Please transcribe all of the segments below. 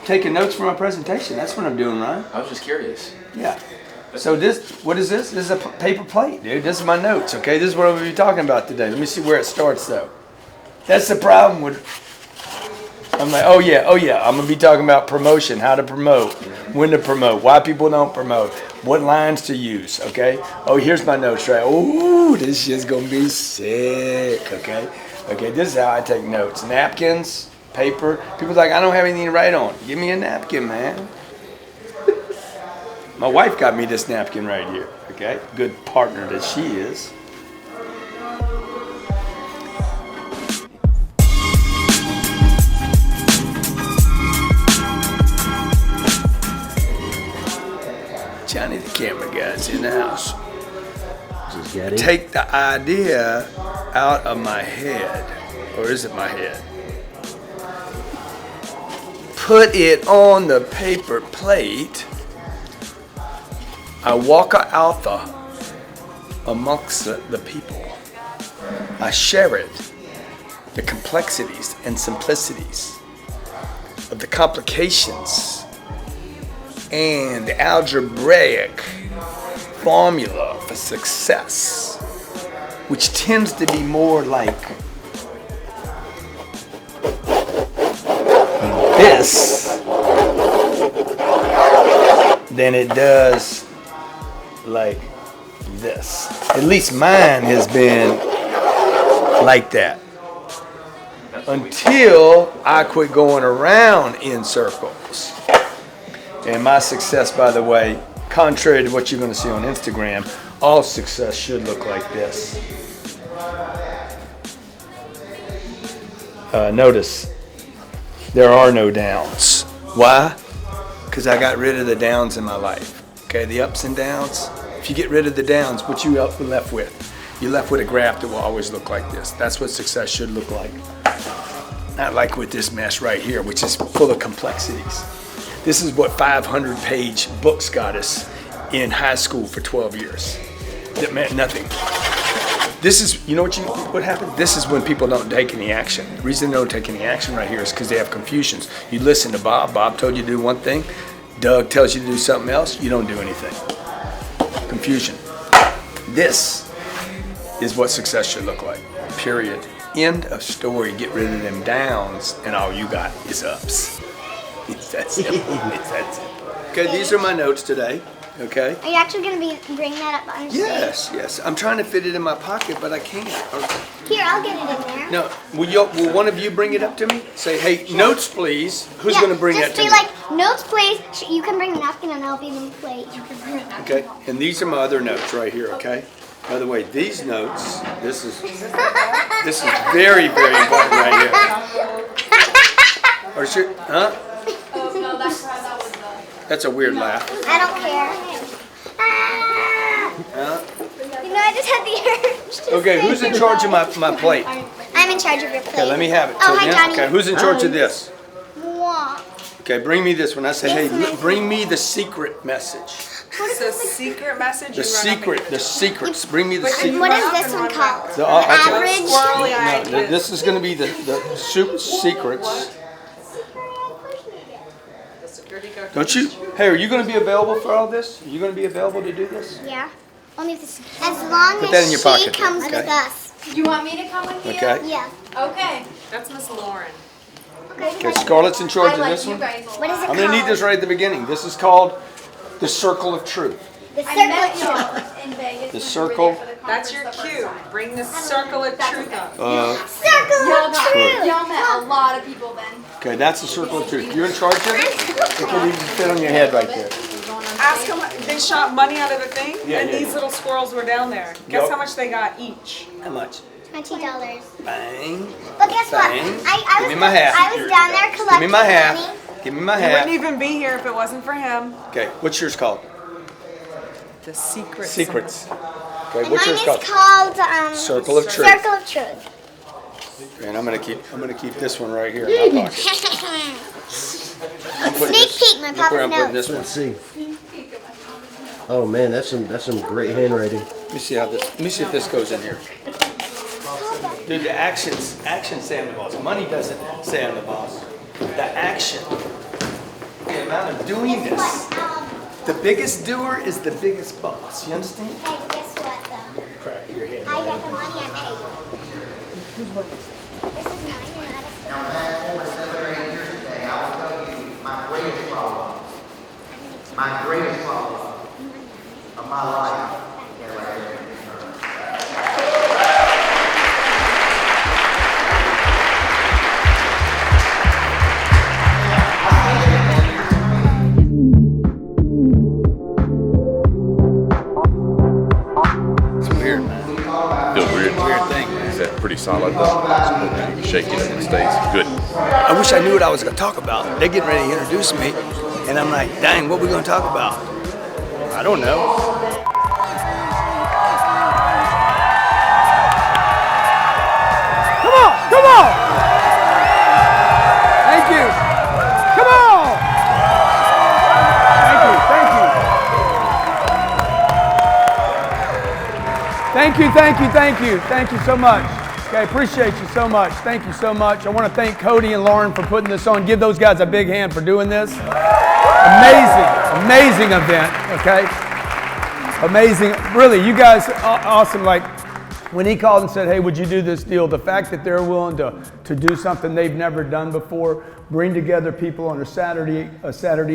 taking notes for my presentation. That's what I'm doing, Ryan. I was just curious. Yeah. So what is this? This is a paper plate, dude. This is my notes, okay? This is what we'll be talking about today. Let me see where it starts, though. That's the problem with... I'm like, oh yeah, I'm going to be talking about promotion, how to promote, when to promote, why people don't promote, what lines to use, okay? Oh, here's my notes, right? Ooh, this shit's going to be sick, okay? Okay, this is how I take notes. Napkins, paper. People's like, I don't have anything to write on. Give me a napkin, man. My wife got me this napkin right here, okay? Good partner that she is. Johnny the camera guy's in the house. Take the idea out of my head. Or is it my head? Put it on the paper plate. I walk out amongst the people. I share it. The complexities and simplicities of the complications and the algebraic formula for success, which tends to be more like this than it does like this. At least mine has been like that until I quit going around in circles. And my success, by the way, contrary to what you're going to see on Instagram, all success should look like this. Notice, there are no downs. Why? Because I got rid of the downs in my life. Okay, the ups and downs. If you get rid of the downs, what you left with? You're left with a graph that will always look like this. That's what success should look like. Not like with this mess right here, which is full of complexities. This is what 500-page books got us in high school for 12 years. That meant nothing. This is, you know what happened? This is when people don't take any action. The reason they don't take any action right here is because they have confusions. You listen to Bob. Bob told you to do one thing. Doug tells you to do something else. You don't do anything. Confusion. This is what success should look like. Period. End of story. Get rid of them downs, and all you got is ups. It's that simple. It's that simple. Okay, these are my notes today. Okay. Are you actually going to be bringing that up on your stage? Yes. I'm trying to fit it in my pocket, but I can't. Okay. Here, I'll get it in there. No, will one of you bring it up to me? Say, hey, notes, please. Who's going to bring that to me? Just be like, notes, please. You can bring a napkin and I'll be the plate. You can bring a napkin. Okay, and these are my other notes right here, okay? By the way, these notes, this is very, very important right here. Or should, huh? That's a weird laugh. I don't care. You know, I just had the urge to Okay, who's in charge of my plate? I'm in charge of your plate. Okay, let me have it. Oh, hi, Johnny. Okay, who's in charge of this? Mwah. Okay, bring me this one. I say, hey, bring me the secret message. What's the secret message? The secrets. Bring me the secret. What is this one called? The average? No, this is going to be the super secrets. Don't you? Hey, are you going to be available for all this? Are you going to be available to do this? Yeah. Only this. As long Put that in as your she pocket, comes okay? with us. You want me to come with you? Okay. Yeah. Okay. That's Miss Lauren. Okay, Scarlett's in charge I of like this you one. guys. What is it I'm going to need this right at the beginning. This is called the Circle of Truth. The I circle met of y'all truth. in Vegas. The when we were circle. there for the That's conference your the first cue. time. Bring the circle of truth up. Circle Y'all of got- truth. Y'all met a lot of people then. Okay, that's the Circle of Truth. You're in charge of it? It can even fit on your head right there. Ask them. They shot money out of the thing, Yeah, and yeah, these yeah. little squirrels were down there. Guess Yep. how much they got each? How much? $20. Bang. But guess what? Bang. I Give was me my hat. I was down there collecting Give me my hat. money. Give me my He wouldn't hat. even be here if it wasn't for him. Okay, what's yours called? The secret. Secrets. Okay, And what's mine yours is called? called Circle of Truth. Circle of Truth. And I'm gonna keep this one right here in my pocket. Sneak peek, my Look where I'm papa's putting notes. this one. Let's see. Oh man, that's some great handwriting. Let me see if this goes in here. Dude, the actions say I'm the boss. Money doesn't say I'm the boss. The action kind of doing this. The biggest doer is the biggest boss. You understand? Hey, guess what though? Crack your head. I got the money I paid. This is mine and Now, fast forward 7 or 8 years today, I will tell you my greatest problem of my life. It's weird, man. Feel weird. Weird thing, man. Is that pretty solid though? You can shake it and it stays good. I wish I knew what I was going to talk about. They're getting ready to introduce me, and I'm like, dang, what are we going to talk about? I don't know. Come on, come on! Thank you. Come on! Thank you, thank you. Thank you, thank you, thank you. Thank you so much. Okay, appreciate you so much. Thank you so much. I want to thank Cody and Lauren for putting this on. Give those guys a big hand for doing this. Amazing event, okay? Amazing. Really, you guys are awesome. Like, when he called and said, hey, would you do this deal? The fact that they're willing to do something they've never done before, bring together people on a Saturday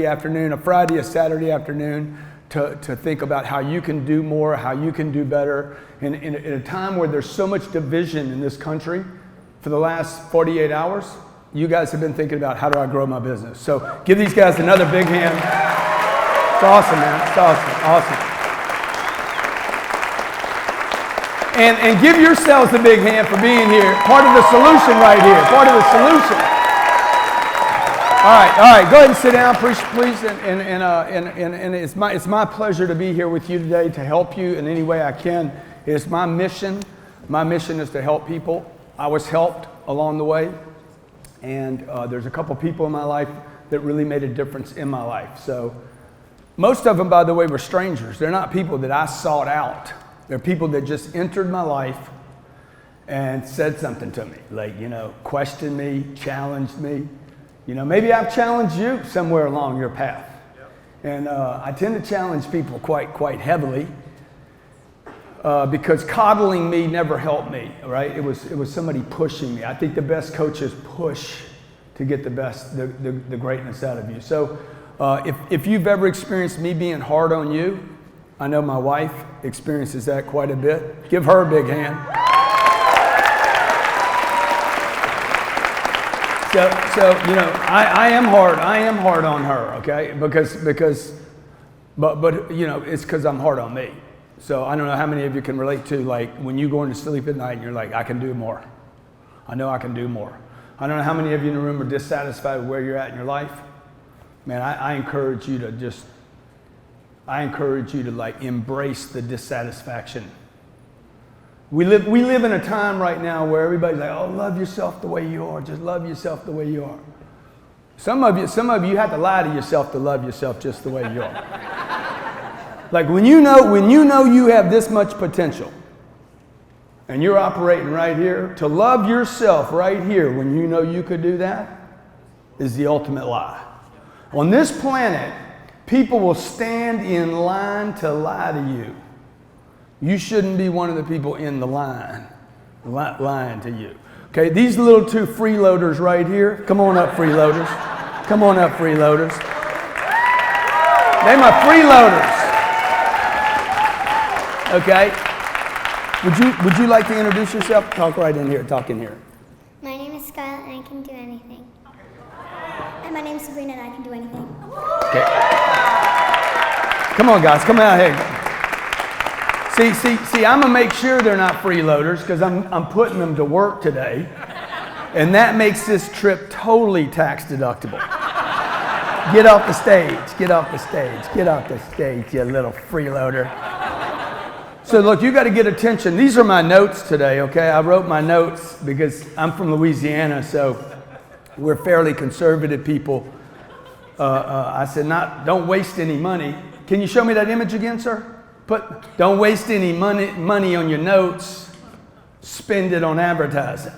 afternoon, a Friday, a Saturday afternoon, to think about how you can do more, how you can do better. In a time where there's so much division in this country, for the last 48 hours, you guys have been thinking about how do I grow my business. So give these guys another big hand. It's awesome, man. It's awesome. And give yourselves a big hand for being here. Part of the solution right here. Part of the solution. All right. Go ahead and sit down, please. And it's my pleasure to be here with you today to help you in any way I can. It's my mission. My mission is to help people. I was helped along the way, and there's a couple people in my life that really made a difference in my life. So most of them, by the way, were strangers. They're not people that I sought out. They're people that just entered my life and said something to me, like, questioned me, challenged me. Maybe I've challenged you somewhere along your path. And I tend to challenge people quite heavily because coddling me never helped me, right? It was somebody pushing me. I think the best coaches push to get the greatness out of you. So if you've ever experienced me being hard on you, I know my wife experiences that quite a bit. Give her a big hand. So I am hard. I am hard on her, okay? But it's because I'm hard on me. So I don't know how many of you can relate to, like, when you go into sleep at night and you're like, I can do more. I know I can do more. I don't know how many of you in the room are dissatisfied with where you're at in your life. Man, I encourage you to like embrace the dissatisfaction. We live in a time right now where everybody's like, oh, love yourself the way you are. Just love yourself the way you are. Some of you have to lie to yourself to love yourself just the way you are. Like when you know you have this much potential and you're operating right here, to love yourself right here when you know you could do that is the ultimate lie. On this planet, people will stand in line to lie to you. You shouldn't be one of the people in the line lying to you. Okay, these little two freeloaders right here, come on up, freeloaders. Come on up, freeloaders. They're my freeloaders. Okay, would you like to introduce yourself? Talk right in here, talk in here. My name is Skylar and I can do anything. And my name is Sabrina and I can do anything. Okay. Come on, guys, come out here. See, I'm gonna make sure they're not freeloaders because I'm putting them to work today, and that makes this trip totally tax deductible. Get off the stage, get off the stage, get off the stage, you little freeloader. So look, you got to get attention. These are my notes today, okay? I wrote my notes because I'm from Louisiana, so we're fairly conservative people. I said, don't waste any money. Can you show me that image again, sir? Don't waste any money on your notes. Spend it on advertising.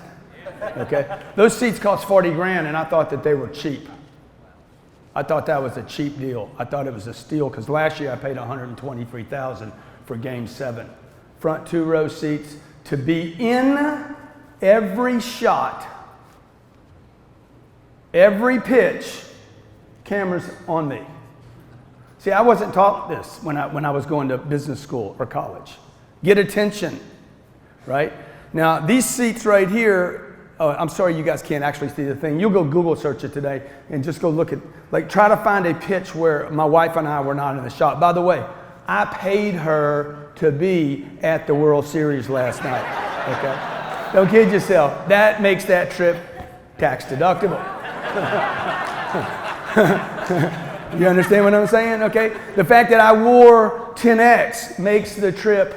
Okay? Those seats cost $40,000, and I thought that they were cheap. I thought that was a cheap deal. I thought it was a steal because last year I paid $123,000 for Game 7. Front 2 row seats to be in every shot, every pitch, cameras on me. See, I wasn't taught this when I was going to business school or college. Get attention, right? Now, these seats right here, I'm sorry you guys can't actually see the thing. You'll go Google search it today and just go look at, like, try to find a pitch where my wife and I were not in the shot. By the way, I paid her to be at the World Series last night, okay? Don't kid yourself. That makes that trip tax deductible. You understand what I'm saying? Okay. The fact that I wore 10X makes the trip.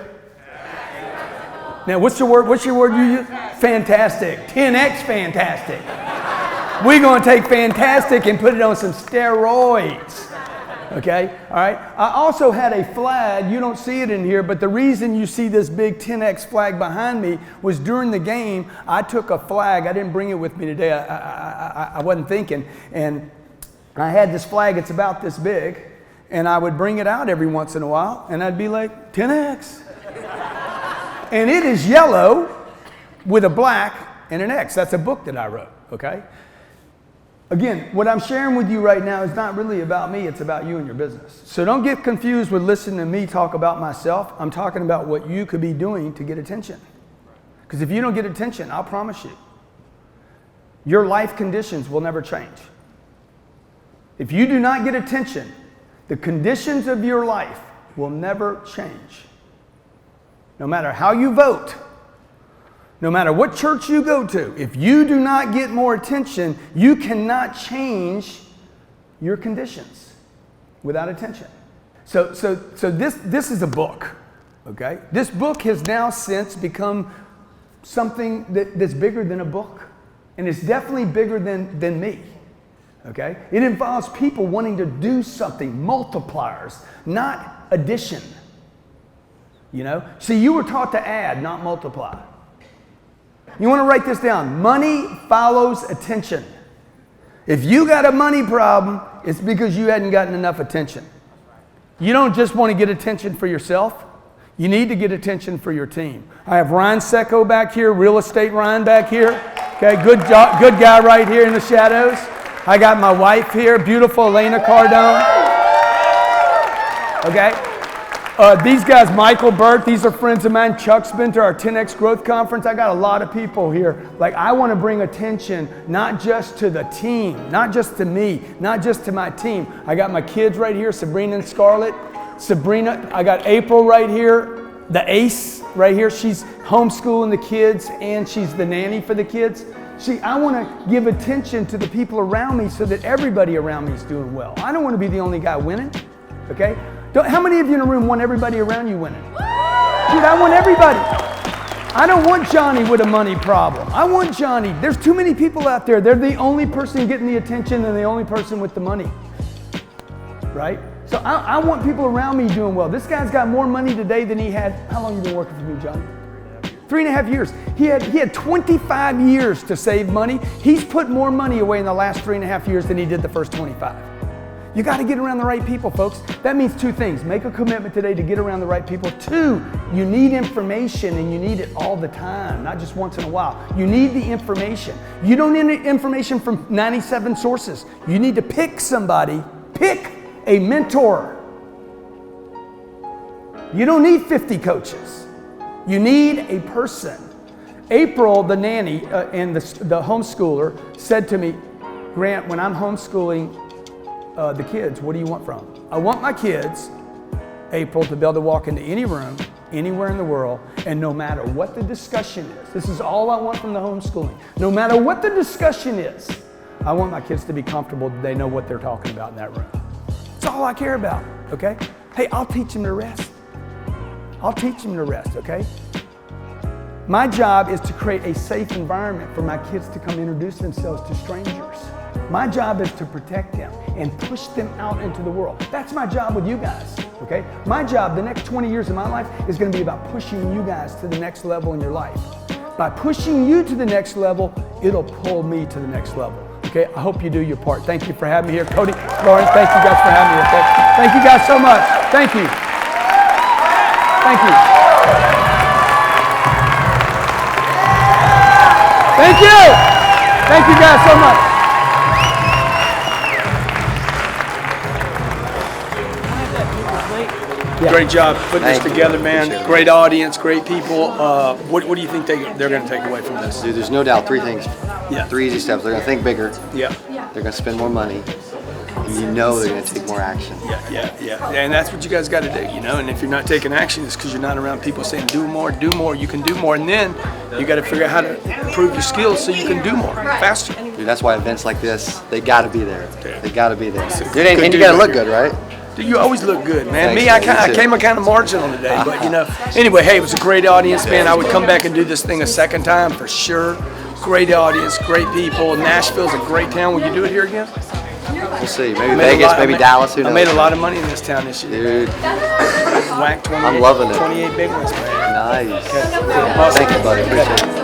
Now, what's your word you use? Fantastic. 10X fantastic. We're going to take fantastic and put it on some steroids. Okay. All right. I also had a flag. You don't see it in here, but the reason you see this big 10X flag behind me was during the game, I took a flag. I didn't bring it with me today. I wasn't thinking. And I had this flag, it's about this big, and I would bring it out every once in a while, and I'd be like, 10X. And it is yellow with a black and an X. That's a book that I wrote, okay? Again, what I'm sharing with you right now is not really about me, it's about you and your business. So don't get confused with listening to me talk about myself. I'm talking about what you could be doing to get attention. Because if you don't get attention, I'll promise you, your life conditions will never change. If you do not get attention, the conditions of your life will never change. No matter how you vote, no matter what church you go to, if you do not get more attention, you cannot change your conditions without attention. So this is a book, okay? This book has now since become something that's bigger than a book. And it's definitely bigger than me. Okay? It involves people wanting to do something, multipliers, not addition. You know? See, you were taught to add, not multiply. You want to write this down. Money follows attention. If you got a money problem, it's because you hadn't gotten enough attention. You don't just want to get attention for yourself. You need to get attention for your team. I have Ryan Secco back here, real estate Ryan back here. Okay, good guy right here in the shadows. I got my wife here, beautiful Elena Cardone. Okay. These guys, Michael Burt, these are friends of mine. Chuck's been to our 10X Growth Conference. I got a lot of people here. Like, I want to bring attention not just to the team, not just to me, not just to my team. I got my kids right here, Sabrina and Scarlett. Sabrina, I got April right here, the ace right here. She's homeschooling the kids and she's the nanny for the kids. See, I want to give attention to the people around me so that everybody around me is doing well. I don't want to be the only guy winning, okay? How many of you in the room want everybody around you winning? Dude, I want everybody. I don't want Johnny with a money problem. I want Johnny. There's too many people out there. They're the only person getting the attention and the only person with the money, right? So I want people around me doing well. This guy's got more money today than he had. How long have you been working for me, Johnny? 3.5 years. He had 25 years to save money. He's put more money away in the last 3.5 years than he did the first 25. You got to get around the right people, folks. That means two things. Make a commitment today to get around the right people. Two, you need information and you need it all the time, not just once in a while. You need the information. You don't need information from 97 sources. You need to pick somebody, pick a mentor. You don't need 50 coaches. You need a person. April, the nanny and the homeschooler, said to me, Grant, when I'm homeschooling the kids, what do you want from them? I want my kids, April, to be able to walk into any room, anywhere in the world, and no matter what the discussion is, this is all I want from the homeschooling. No matter what the discussion is, I want my kids to be comfortable that they know what they're talking about in that room. That's all I care about, okay? Hey, I'll teach them the rest. I'll teach them the rest, okay? My job is to create a safe environment for my kids to come introduce themselves to strangers. My job is to protect them and push them out into the world. That's my job with you guys, okay? My job, the next 20 years of my life, is going to be about pushing you guys to the next level in your life. By pushing you to the next level, it'll pull me to the next level. Okay, I hope you do your part. Thank you for having me here. Cody, Lauren, thank you guys for having me. Okay, thank you guys so much. Thank you. Thank you. Thank you. Thank you guys so much. Yeah. Great job putting this together, man. Great audience, great people. What do you think they're going to take away from this? Dude, there's no doubt three things. Yeah. 3 easy steps. They're going to think bigger. Yeah. They're going to spend more money. And you know they're going to take more action. Yeah. And that's what you guys got to do, you know. And if you're not taking action, it's because you're not around people saying, do more, you can do more. And then you got to figure out how to improve your skills so you can do more faster. Dude, that's why events like this, they got to be there. Yeah. They got to be there. Good And you got to look good, right? Dude, you always look good, man. Thanks, Me, man. I You came kind of marginal today, but you know. Anyway, hey, it was a great audience, man. I would come back and do this thing a second time for sure. Great audience, great people. Nashville's a great town. Will you do it here again? We'll see. Maybe Vegas, maybe Dallas. Who knows? I made a lot of money in this town this year. Dude, Whacked 28, I'm loving it. 28 big ones, man. Nice. Thank you, buddy. Appreciate it.